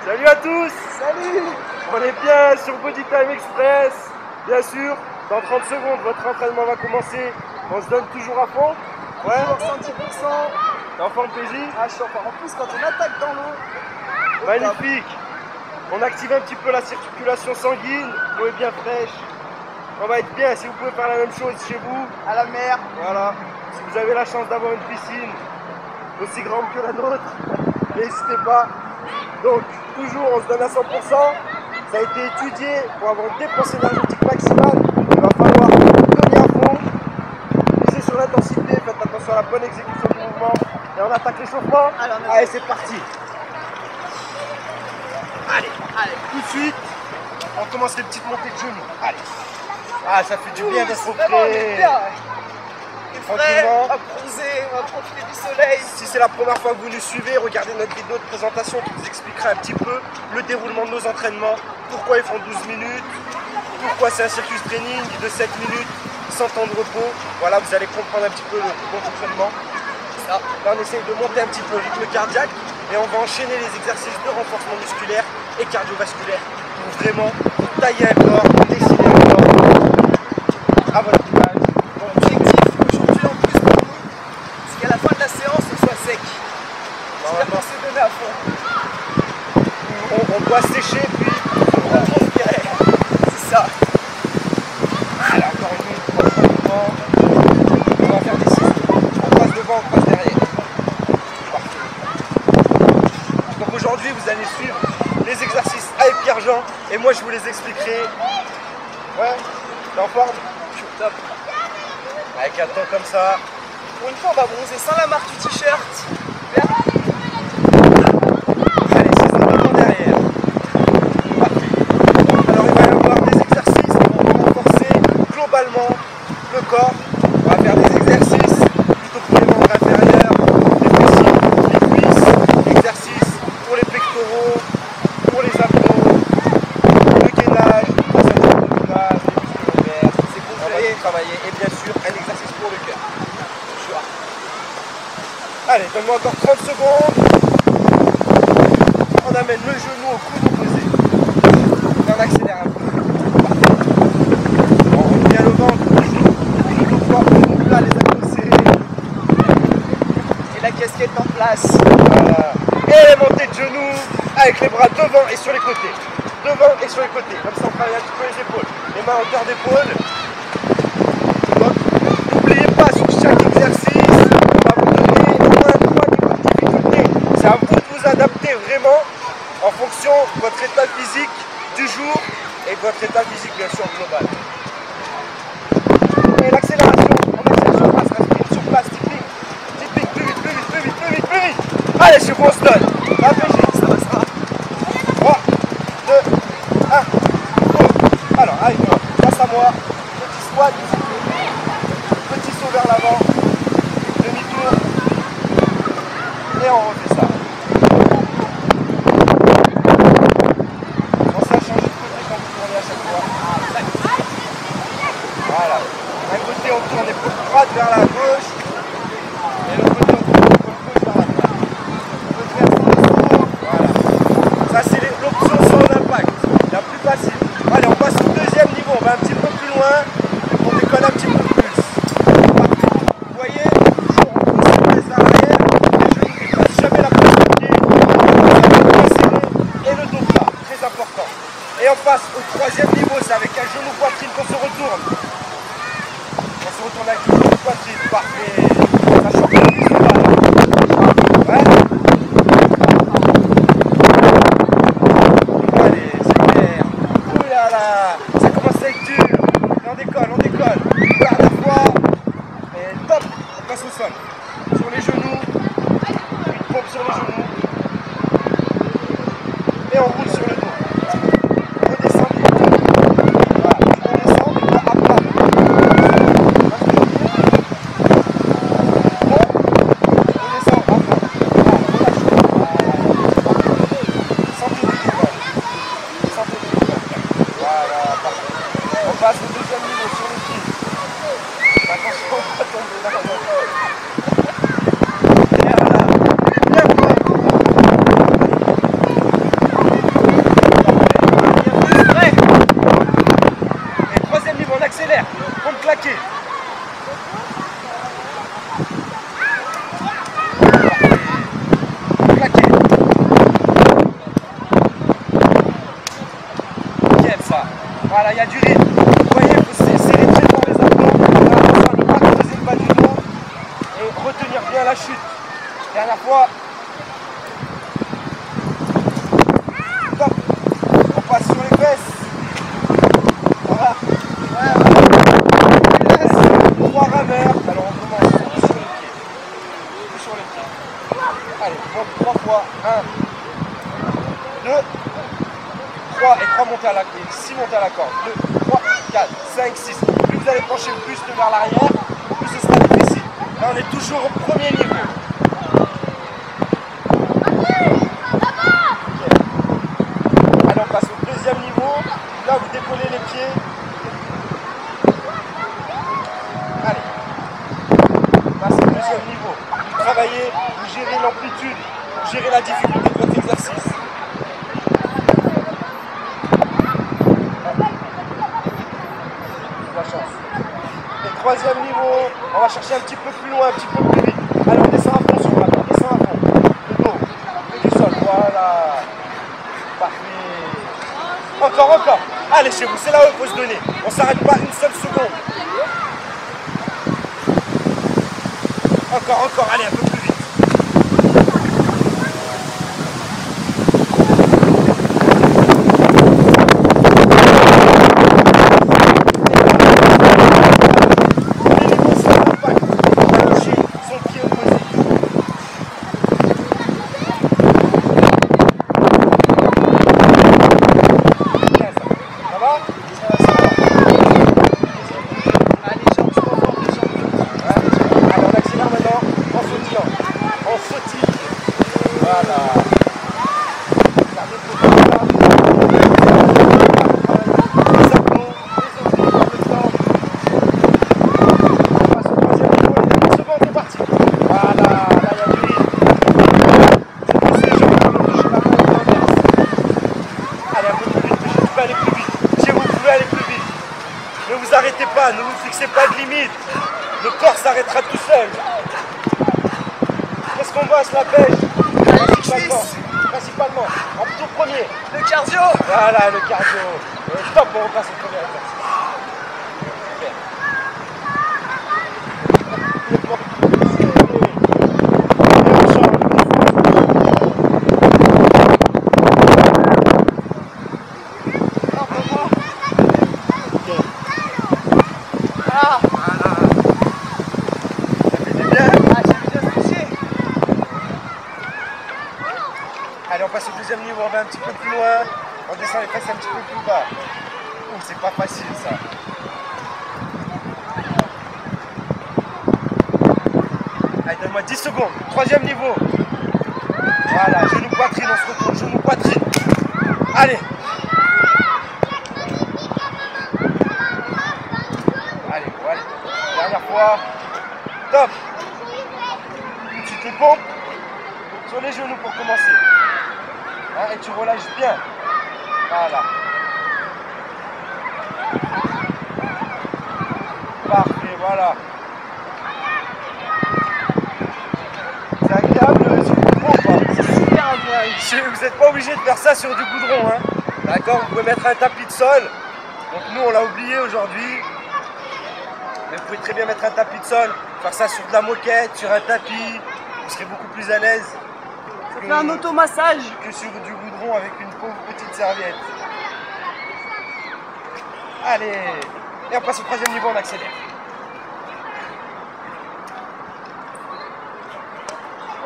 Salut à tous. Salut. On est bien sur Body Time Express. Bien sûr, dans 30 secondes, votre entraînement va commencer. On se donne toujours à fond. Ouais, 110%. T'es en forme, PJ? Ah, je suis en forme. En plus, quand on attaque dans l'eau. Magnifique. On active un petit peu la circulation sanguine. L'eau est bien fraîche. On va être bien. Si vous pouvez faire la même chose chez vous, À la mer. voilà. Si vous avez la chance d'avoir une piscine aussi grande que la nôtre, n'hésitez pas. Donc, toujours, on se donne à 100%. Ça a été étudié pour avoir une dépense énergétique maximale. Il va falloir donner à fond, miser sur l'intensité, faites attention à la bonne exécution du mouvement. Et on attaque l'échauffement. Allez, c'est parti. Allez, tout de suite, on commence les petites montées de genoux. Allez. Ah, ça fait du bien d'être au Vraiment, on est frais. bien. Il est frais, Tranquillement. on va bronzer, on va profiter du soleil. Si c'est la première fois que vous nous suivez, regardez notre vidéo de présentation qui vous expliquera un petit peu le déroulement de nos entraînements, pourquoi ils font 12 minutes, pourquoi c'est un circuit training de 7 minutes sans temps de repos. Voilà, vous allez comprendre un petit peu le bon fonctionnement. Là, on essaye de monter un petit peu le rythme cardiaque et on va enchaîner les exercices de renforcement musculaire et cardiovasculaire pour vraiment tailler un corps, dessiner un corps à votre image. L'objectif aujourd'hui en plus pour nous, c'est qu'à la fin de la séance, on soit sec. Normalement, On se donne à fond. on doit sécher puis on va transpirer. C'est ça. Allez, encore une minute, tranquillement. On va faire des 6. On passe devant, on passe derrière. Parfait. Donc aujourd'hui, vous allez suivre les exercices avec Pierre-Jean et moi je vous les expliquerai. Ouais, t'es en forme? Je suis au top. Avec un temps comme ça. Pour une fois, on va bronzer sans la marque du t-shirt. Super. Allez, 6 devant derrière. Parfait. Alors il va y avoir des exercices qui vont renforcer globalement le corps. On va faire des exercices plutôt pour les membres inférieurs, les fessiers, les cuisses, exercices pour les pectoraux, pour les abdos, le gainage, la ceinture abdominale, les muscles lombaires. C'est On va complet. tout travailler et bien sûr un exercice pour le cœur. Allez, donne-moi encore 30 secondes. On amène le genou au coude opposé. Et on accélère un peu. On remet bien le ventre. Le corps, le plat, les abdos serrés. Et la casquette en place. Voilà. Et les montées de genoux avec les bras devant et sur les côtés. Devant et sur les côtés. Comme ça, on travaille un petit peu les épaules. Les mains en hauteur d'épaule. Donc, n'oubliez pas sur chaque exercice, on va vous donner au moins 3 niveaux de difficulté. C'est à vous de vous adapter vraiment en fonction de votre état physique du jour et de votre état physique bien sûr global. Et l'accélération, on accélère sur place, respire sur place, typique, plus vite, plus vite, plus vite, plus vite, plus vite. Allez, c'est bon, on se donne. Réfléchis, ça va, ça va. 3, 2, 1, go. Alors, allez, face à moi, petit squat, petit saut vers l'avant, demi-tour, et on refait ça. Pensez à changer de côté quand vous tournez à chaque fois. Voilà. D'un côté, on tourne l'épaule droite vers la gauche, et l'autre côté, on tourne l'épaule gauche vers la droite. On peut faire sans saut. Voilà. Ça, c'est l'option sans impact, la plus facile. Allez, on passe au deuxième niveau, on va un petit peu plus loin, on décolle un petit peu plus. Parfait. Vous voyez, toujours on pousse les fesses vers l'arrière, les genoux ne dépassent jamais la pointe de pied, bien serré, et le dos plat, très important. Et on passe au troisième niveau, c'est avec un genou poitrine qu'on se retourne. On se retourne avec le genou poitrine, parfait. Ça change de visuel. Ouais. Allez, c'est clair. Ouh là là, ça commence à être dur. Et on décolle, on décolle. Garde la fois. Et top, on passe au sol. Sur les genoux. Une pompe sur les genoux. Et on roule sur le dos. Redescendez. Voilà, on descend, mais pas à plat. Bon, on descend à plat. Voilà, relâche. Sentez des décolles. Sentez des décolles. Voilà, parfait. On passe au deuxième niveau sur le pied. on accélère. Comme claquer. Claquer. Nickel ça. Voilà, il y a du rythme. Vous voyez, il faut serrer très fort les abdos. Ne pas creuser le bas du dos. Et retenir bien la chute. Dernière fois. Top. On passe sur les fesses. Voilà. Ouais. 3 rameurs. Alors on commence sur les pieds. Plus sur les pieds. Allez, on monte 3 fois. 1, 2, 3 et 3 montées à la corde. 6 montées à la corde. 2, 3, 4, 5, 6. Plus vous allez pencher le buste vers l'arrière, plus ce sera difficile. Là on est toujours au premier niveau. Allez, on passe au deuxième niveau. Là vous décollez les pieds. Allez. Là c'est le deuxième niveau. Vous travaillez, vous gérez l'amplitude, vous gérez la difficulté de votre exercice. La chance. Et troisième niveau, on va chercher un petit peu plus loin, un petit peu plus vite. Allez, on descend à fond sur la barre, descend à fond. Le dos, le du sol, voilà. Parfait. Encore. Allez chez vous, c'est là où il faut se donner. On ne s'arrête pas une seule seconde. Encore, allez, un peu plus vite. Arrêtez pas, ne vous fixez pas de limite. Le corps s'arrêtera tout seul. Qu'est-ce qu'on bosse la pêche? Principalement. En tout premier. Le cardio. Voilà, le cardio. Et top, on repasse au premier exercice. Allez, on passe au deuxième niveau, on va un petit peu plus loin, on descend les fesses un petit peu plus bas. Ouh, c'est pas facile ça. Allez, donne-moi 10 secondes. Troisième niveau. Voilà, genou poitrine, on se retourne, genou poitrine. Allez. Allez, voilà. Dernière fois. Top. Tout de suite les pompes sur les genoux pour commencer. Hein, et tu relâches bien. Voilà. Parfait, voilà. C'est agréable sur le goudron ou pas? C'est super agréable. Vous n'êtes pas obligé de faire ça sur du goudron. Hein. D'accord? Vous pouvez mettre un tapis de sol. Donc nous, on l'a oublié aujourd'hui. Mais vous pouvez très bien mettre un tapis de sol. Faire ça sur de la moquette, sur un tapis. Vous serez beaucoup plus à l'aise. Ça fait un automassage. Que sur du goudron avec une pauvre petite serviette. Allez. Et on passe au troisième niveau, on accélère.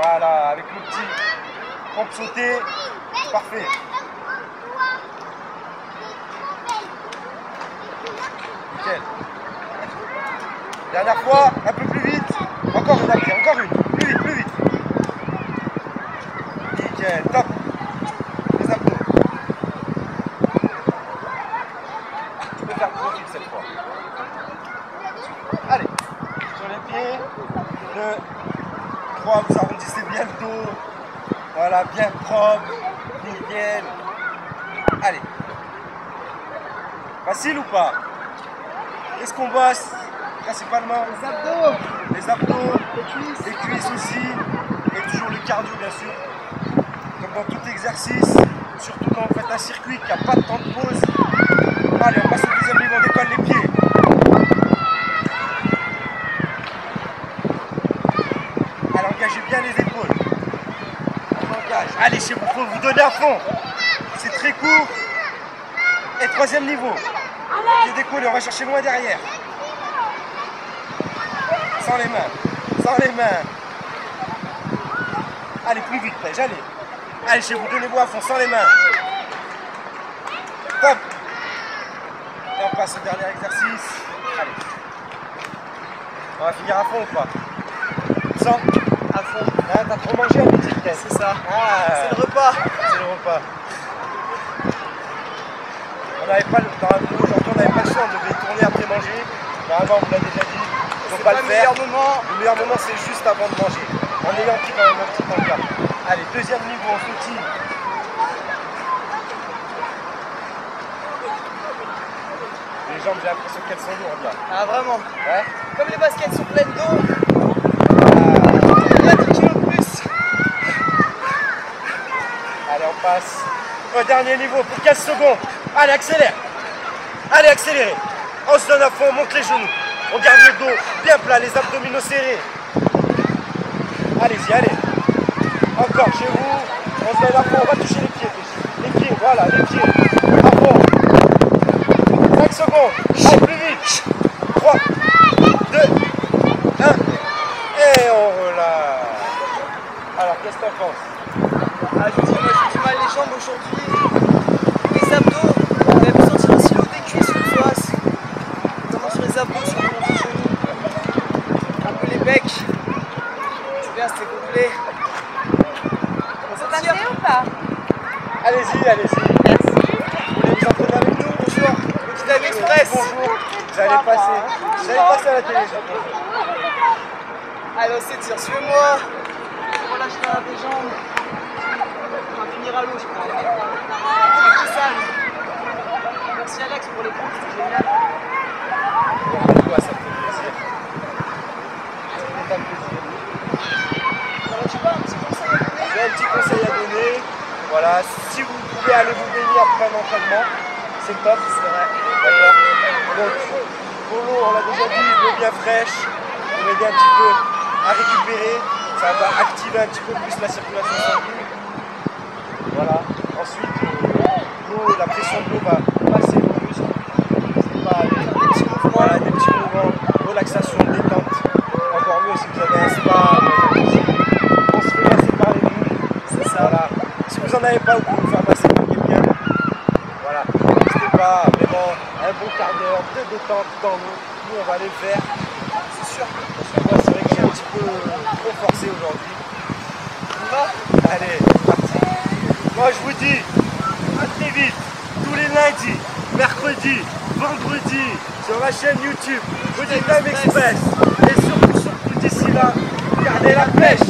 Voilà, avec le petit pompe sauté. Parfait. Nickel. Dernière fois, un peu plus vite. Encore une après, encore une. Plus vite, plus vite. Nickel, top. Les abdos. Tu peux faire trop vite cette fois. Allez, sur les pieds. 2, 3, vous arrondissez bien le dos. Voilà, bien propre. Nickel. Allez. Facile ou pas? Qu'est-ce qu'on bosse principalement? Les abdos, Les cuisses aussi. Et toujours le cardio, bien sûr. Comme dans tout exercice, surtout quand vous faites un circuit qui n'a pas de temps de pause. Allez, on passe au deuxième niveau, on décolle les pieds. Allez, engagez bien les épaules. On engage. Allez, chez vous, il faut vous donner à fond. C'est très court. Et troisième niveau. Pied décollé, on va chercher loin derrière. Sans les mains. Sans les mains. Allez, plus vite, Paige, allez. Allez, chez vous, donnez-vous à fond, sans les mains. Top. Et on passe au dernier exercice. Allez. On va finir à fond ou pas? Sans? à fond. Ah, t'as trop mangé à midi, peut-être. C'est ça. Ah, C'est le repas. c'est le repas. On n'avait pas, aujourd'hui, on n'avait pas le choix, on devait tourner après manger. Normalement, on vous l'a déjà dit. Faut pas le le faire. meilleur moment. Le meilleur moment, c'est juste avant de manger. En ayant pris quand même un petit encart. Allez, deuxième niveau, on sautille. Les jambes, j'ai l'impression qu'elles sont lourdes là. Ah vraiment. Ouais. Comme les baskets sont pleines d'eau, Ah. il y a 10 kilos de plus. Allez, on passe au dernier niveau pour 15 secondes. Allez, accélère. Allez, accélérez. On se donne à fond, on monte les genoux. On garde le dos bien plat, les abdominaux serrés. Allez-y, allez. Encore chez vous. On se donne à fond, on va toucher les pieds. Les pieds, voilà, les pieds. À fond. 5 secondes. Allez, plus vite. 3, 2, 1. Et on relâche. Alors, qu'est-ce que t'en penses? Ah, je vous dis, moi j'ai du mal les jambes aujourd'hui. Les abdos, vous avez pu sentir aussi l'eau des cuisses une fois. Notamment sur les abdos, sur le long des genoux. Un peu les becs. C'est bien, c'était complet. Vous passez ou pas? Allez-y, allez-y. Merci. Vous voulez vous entraîner avec nous? Bonjour, le petit David Express. Bonjour. Vous allez passer. Vous allez passer à la télé. Allez, on s'étire, suivez-moi. Relâche les jambes. On va finir à l'eau, je crois. C'est plus sale. Merci Alex pour les pompes, c'était génial. Ouais, ça me fait plaisir. Ça me fait plaisir. Alors, tu vois, un petit conseil à donner? J'ai un petit conseil à donner. Voilà, si vous pouvez aller vous baigner après un entraînement, c'est top. C'est vrai. D'accord. Donc, pour l'eau, on l'a déjà dit, l'eau bien fraîche, pour aider un petit peu à récupérer. Ça va activer un petit peu plus la circulation sanguine. Voilà. Ensuite, l'eau, la pression de l'eau va passer vos muscles. N'hésitez pas à aller. Voilà, des petits mouvements, relaxation, détente. Encore mieux si vous avez un spa, on se fait masser par les moules. C'est ça. Voilà. Si vous n'en avez pas, vous pouvez vous faire masser par quelqu'un. Voilà. N'hésitez pas, vraiment, un bon quart d'heure de détente dans l'eau. Nous, on va aller faire. C'est sûr. Parce que moi, c'est vrai que je suis un petit peu trop forcé aujourd'hui. On y va? Allez, c'est parti. Moi, je vous dis, à très vite, tous les lundis, mercredis, vendredis, sur ma chaîne YouTube, Bodytime Express. Et surtout, d'ici là, gardez la pêche.